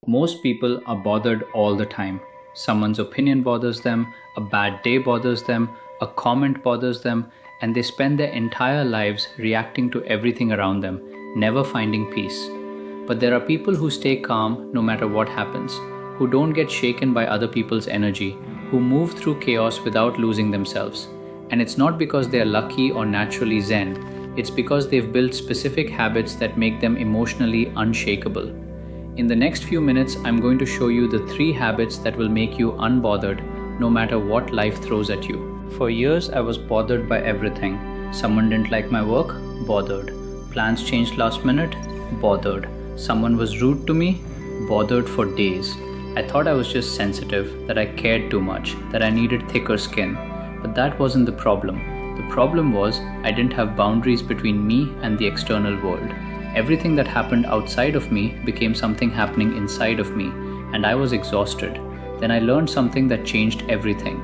Most people are bothered all the time. Someone's opinion bothers them, a bad day bothers them, a comment bothers them, and they spend their entire lives reacting to everything around them, never finding peace. But there are people who stay calm no matter what happens, who don't get shaken by other people's energy, who move through chaos without losing themselves. And it's not because they are lucky or naturally zen, it's because they've built specific habits that make them emotionally unshakable. In the next few minutes, I'm going to show you the 3 habits that will make you unbothered no matter what life throws at you. For years, I was bothered by everything. Someone didn't like my work? Bothered. Plans changed last minute? Bothered. Someone was rude to me? Bothered for days. I thought I was just sensitive, that I cared too much, that I needed thicker skin. But that wasn't the problem. The problem was I didn't have boundaries between me and the external world. Everything that happened outside of me became something happening inside of me, and I was exhausted. Then I learned something that changed everything.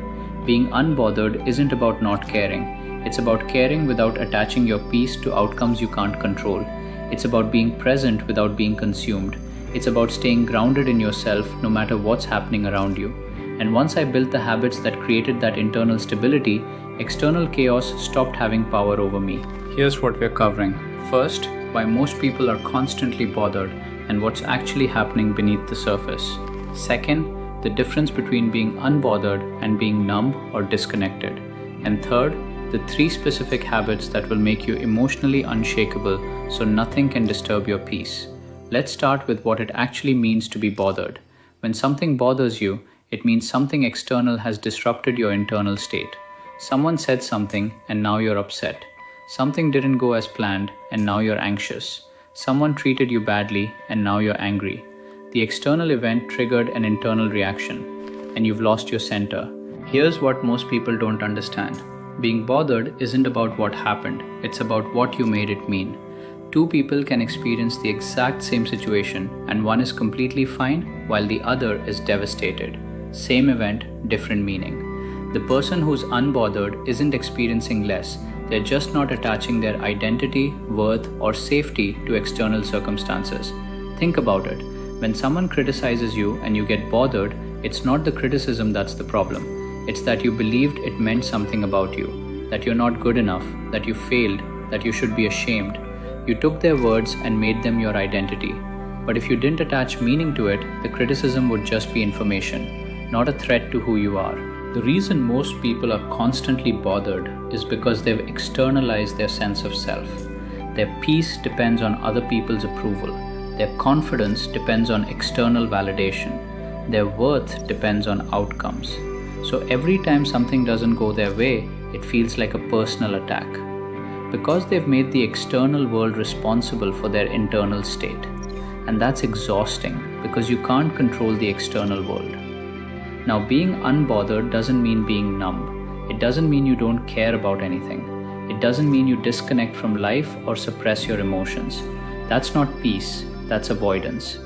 Being unbothered isn't about not caring. It's about caring without attaching your peace to outcomes you can't control. It's about being present without being consumed. It's about staying grounded in yourself no matter what's happening around you. And once I built the habits that created that internal stability, external chaos stopped having power over me. Here's what we're covering. First, why most people are constantly bothered and what's actually happening beneath the surface. Second, the difference between being unbothered and being numb or disconnected. And third, the 3 specific habits that will make you emotionally unshakable so nothing can disturb your peace. Let's start with what it actually means to be bothered. When something bothers you, it means something external has disrupted your internal state. Someone said something and now you're upset. Something didn't go as planned and now you're anxious. Someone treated you badly and now you're angry. The external event triggered an internal reaction and you've lost your center. Here's what most people don't understand. Being bothered isn't about what happened, it's about what you made it mean. 2 people can experience the exact same situation and one is completely fine while the other is devastated. Same event, different meaning. The person who's unbothered isn't experiencing less. They're just not attaching their identity, worth, or safety to external circumstances. Think about it. When someone criticizes you and you get bothered, it's not the criticism that's the problem. It's that you believed it meant something about you, that you're not good enough, that you failed, that you should be ashamed. You took their words and made them your identity. But if you didn't attach meaning to it, the criticism would just be information, not a threat to who you are. The reason most people are constantly bothered is because they've externalized their sense of self. Their peace depends on other people's approval. Their confidence depends on external validation. Their worth depends on outcomes. So every time something doesn't go their way, it feels like a personal attack. Because they've made the external world responsible for their internal state. And that's exhausting because you can't control the external world. Now, being unbothered doesn't mean being numb. It doesn't mean you don't care about anything. It doesn't mean you disconnect from life or suppress your emotions. That's not peace, that's avoidance.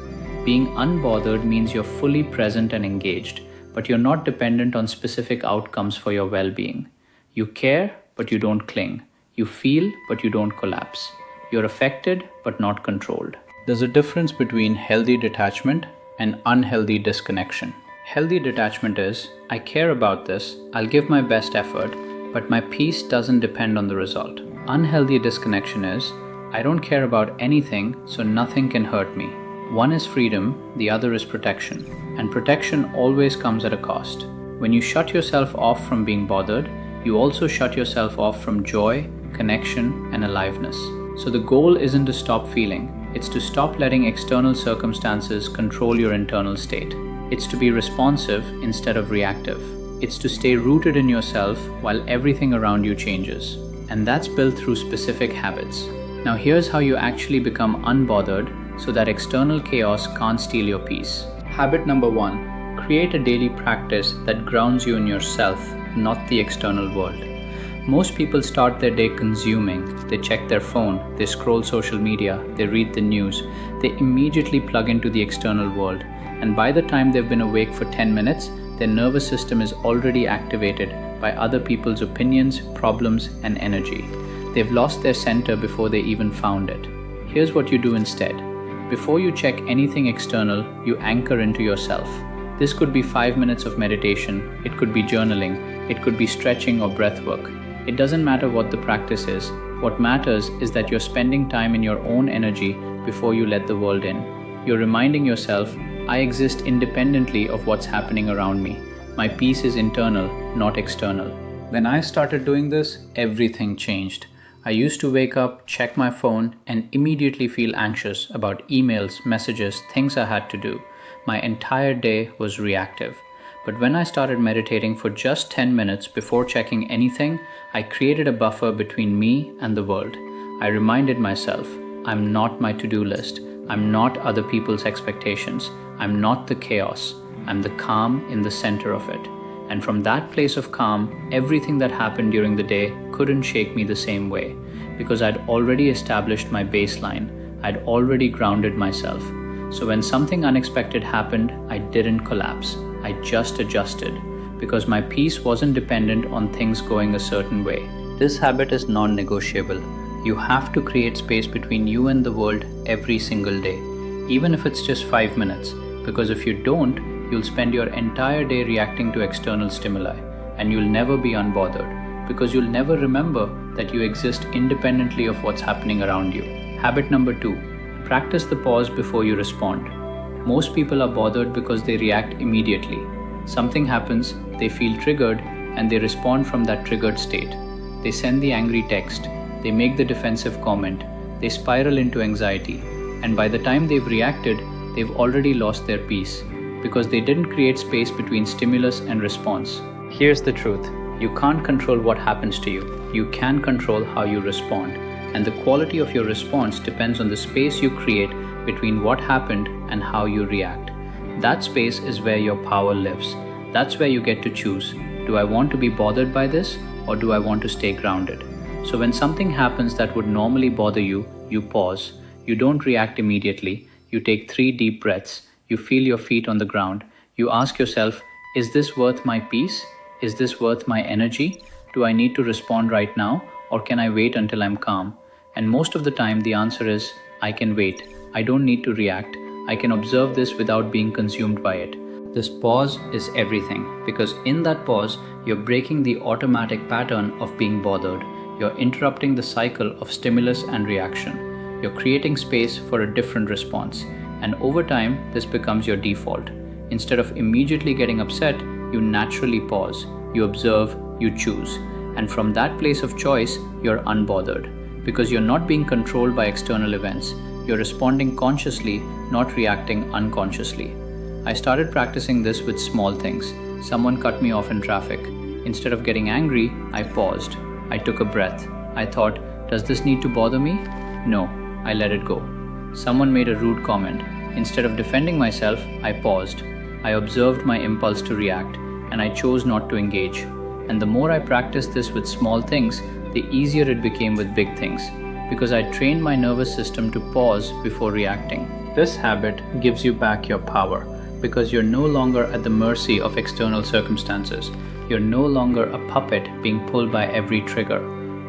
Being unbothered means you're fully present and engaged, but you're not dependent on specific outcomes for your well-being. You care, but you don't cling. You feel, but you don't collapse. You're affected, but not controlled. There's a difference between healthy detachment and unhealthy disconnection. Healthy detachment is, I care about this, I'll give my best effort, but my peace doesn't depend on the result. Unhealthy disconnection is, I don't care about anything, so nothing can hurt me. One is freedom, the other is protection. And protection always comes at a cost. When you shut yourself off from being bothered, you also shut yourself off from joy, connection, and aliveness. So the goal isn't to stop feeling, it's to stop letting external circumstances control your internal state. It's to be responsive instead of reactive. It's to stay rooted in yourself while everything around you changes. And that's built through specific habits. Now here's how you actually become unbothered so that external chaos can't steal your peace. Habit number 1. Create a daily practice that grounds you in yourself, not the external world. Most people start their day consuming. They check their phone, they scroll social media, they read the news, they immediately plug into the external world. And by the time they've been awake for 10 minutes, their nervous system is already activated by other people's opinions, problems, and energy. They've lost their center before they even found it. Here's what you do instead. Before you check anything external, you anchor into yourself. This could be 5 minutes of meditation, it could be journaling, it could be stretching or breath work. It doesn't matter what the practice is. What matters is that you're spending time in your own energy before you let the world in. You're reminding yourself, I exist independently of what's happening around me. My peace is internal, not external. When I started doing this, everything changed. I used to wake up, check my phone, and immediately feel anxious about emails, messages, things I had to do. My entire day was reactive. But when I started meditating for just 10 minutes before checking anything, I created a buffer between me and the world. I reminded myself, I'm not my to-do list. I'm not other people's expectations. I'm not the chaos. I'm the calm in the center of it. And from that place of calm, everything that happened during the day couldn't shake me the same way, because I'd already established my baseline. I'd already grounded myself. So when something unexpected happened, I didn't collapse. I just adjusted, because my peace wasn't dependent on things going a certain way. This habit is non-negotiable. You have to create space between you and the world every single day, even if it's just 5 minutes, because if you don't, you'll spend your entire day reacting to external stimuli, and you'll never be unbothered, because you'll never remember that you exist independently of what's happening around you. Habit number 2, practice the pause before you respond. Most people are bothered because they react immediately. Something happens, they feel triggered, and they respond from that triggered state. They send the angry text, they make the defensive comment, they spiral into anxiety, and by the time they've reacted, they've already lost their peace, because they didn't create space between stimulus and response. Here's the truth. You can't control what happens to you. You can control how you respond. And the quality of your response depends on the space you create between what happened and how you react. That space is where your power lives. That's where you get to choose. Do I want to be bothered by this, or do I want to stay grounded? So when something happens that would normally bother you, you pause. You don't react immediately. You take 3 deep breaths. You feel your feet on the ground. You ask yourself, is this worth my peace? Is this worth my energy? Do I need to respond right now, or can I wait until I'm calm? And most of the time the answer is, I can wait. I don't need to react. I can observe this without being consumed by it. This pause is everything, because in that pause, you're breaking the automatic pattern of being bothered. You're interrupting the cycle of stimulus and reaction. You're creating space for a different response. And over time, this becomes your default. Instead of immediately getting upset, you naturally pause, you observe, you choose. And from that place of choice, you're unbothered, because you're not being controlled by external events. You're responding consciously, not reacting unconsciously. I started practicing this with small things. Someone cut me off in traffic. Instead of getting angry, I paused. I took a breath. I thought, does this need to bother me? No, I let it go. Someone made a rude comment. Instead of defending myself, I paused. I observed my impulse to react, and I chose not to engage. And the more I practiced this with small things, the easier it became with big things, because I trained my nervous system to pause before reacting. This habit gives you back your power, because you're no longer at the mercy of external circumstances. You're no longer a puppet being pulled by every trigger.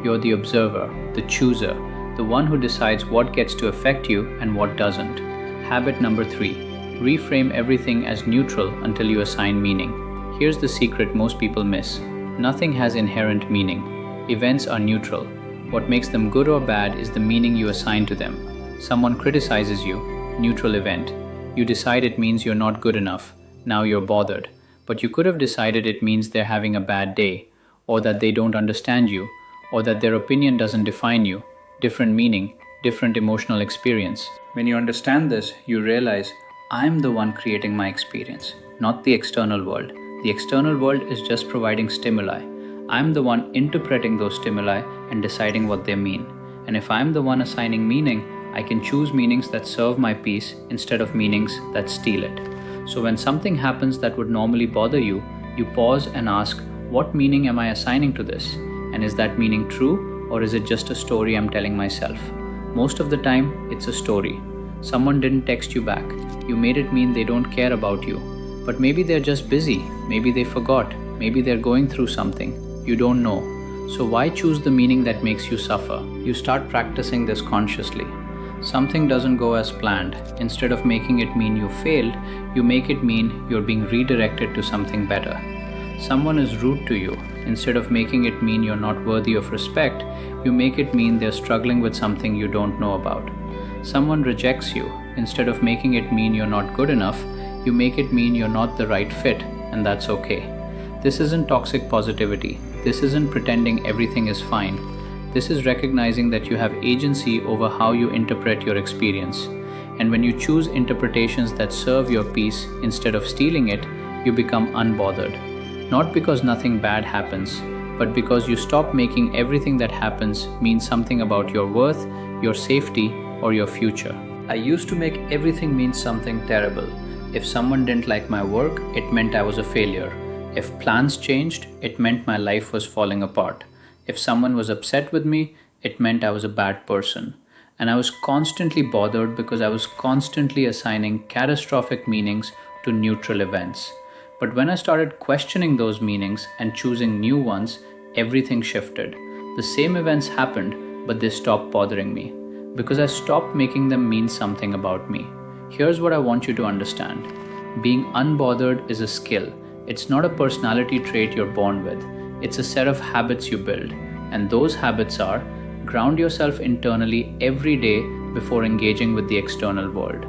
You're the observer, the chooser, the one who decides what gets to affect you and what doesn't. Habit number 3, reframe everything as neutral until you assign meaning. Here's the secret most people miss. Nothing has inherent meaning. Events are neutral. What makes them good or bad is the meaning you assign to them. Someone criticizes you, neutral event. You decide it means you're not good enough. Now you're bothered. But you could have decided it means they're having a bad day, or that they don't understand you, or that their opinion doesn't define you. Different meaning, different emotional experience. When you understand this, you realize, I'm the one creating my experience, not the external world. The external world is just providing stimuli. I'm the one interpreting those stimuli and deciding what they mean. And if I'm the one assigning meaning, I can choose meanings that serve my peace instead of meanings that steal it. So when something happens that would normally bother you, you pause and ask, what meaning am I assigning to this? And is that meaning true, or is it just a story I'm telling myself? Most of the time, it's a story. Someone didn't text you back. You made it mean they don't care about you. But maybe they're just busy. Maybe they forgot. Maybe they're going through something. You don't know. So why choose the meaning that makes you suffer? You start practicing this consciously. Something doesn't go as planned. Instead of making it mean you failed, you make it mean you're being redirected to something better. Someone is rude to you. Instead of making it mean you're not worthy of respect, you make it mean they're struggling with something you don't know about. Someone rejects you. Instead of making it mean you're not good enough, you make it mean you're not the right fit, and that's okay. This isn't toxic positivity. This isn't pretending everything is fine. This is recognizing that you have agency over how you interpret your experience. And when you choose interpretations that serve your peace instead of stealing it, you become unbothered. Not because nothing bad happens, but because you stop making everything that happens mean something about your worth, your safety, or your future. I used to make everything mean something terrible. If someone didn't like my work, it meant I was a failure. If plans changed, it meant my life was falling apart. If someone was upset with me, it meant I was a bad person. And I was constantly bothered because I was constantly assigning catastrophic meanings to neutral events. But when I started questioning those meanings and choosing new ones, everything shifted. The same events happened, but they stopped bothering me because I stopped making them mean something about me. Here's what I want you to understand. Being unbothered is a skill. It's not a personality trait you're born with. It's a set of habits you build. And those habits are: ground yourself internally every day before engaging with the external world.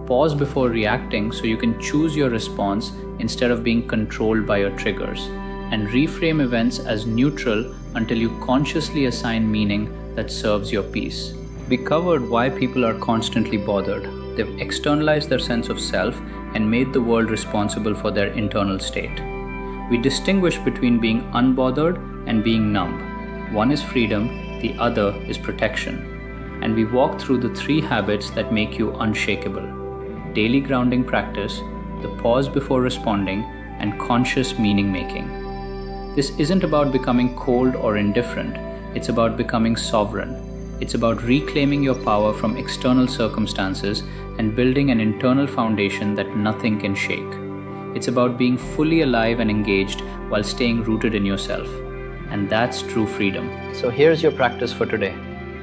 Pause before reacting so you can choose your response instead of being controlled by your triggers. And reframe events as neutral until you consciously assign meaning that serves your peace. We covered why people are constantly bothered. They've externalized their sense of self and made the world responsible for their internal state. We distinguish between being unbothered and being numb. One is freedom, the other is protection. And we walk through the 3 habits that make you unshakable: daily grounding practice, the pause before responding, and conscious meaning making. This isn't about becoming cold or indifferent, it's about becoming sovereign. It's about reclaiming your power from external circumstances and building an internal foundation that nothing can shake. It's about being fully alive and engaged while staying rooted in yourself. And that's true freedom. So here's your practice for today.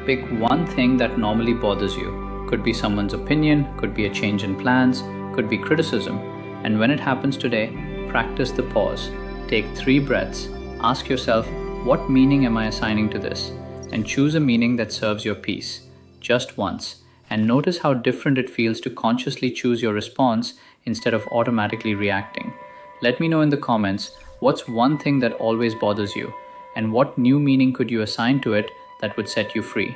Pick one thing that normally bothers you. Could be someone's opinion, could be a change in plans, could be criticism. And when it happens today, practice the pause. Take 3 breaths. Ask yourself, what meaning am I assigning to this? And choose a meaning that serves your peace. Just once. And notice how different it feels to consciously choose your response instead of automatically reacting. Let me know in the comments, what's one thing that always bothers you? And what new meaning could you assign to it that would set you free?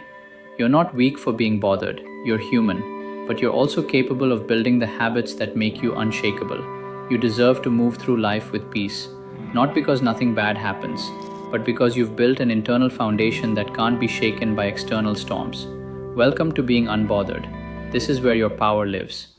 You're not weak for being bothered. You're human. But you're also capable of building the habits that make you unshakable. You deserve to move through life with peace. Not because nothing bad happens, but because you've built an internal foundation that can't be shaken by external storms. Welcome to being unbothered. This is where your power lives.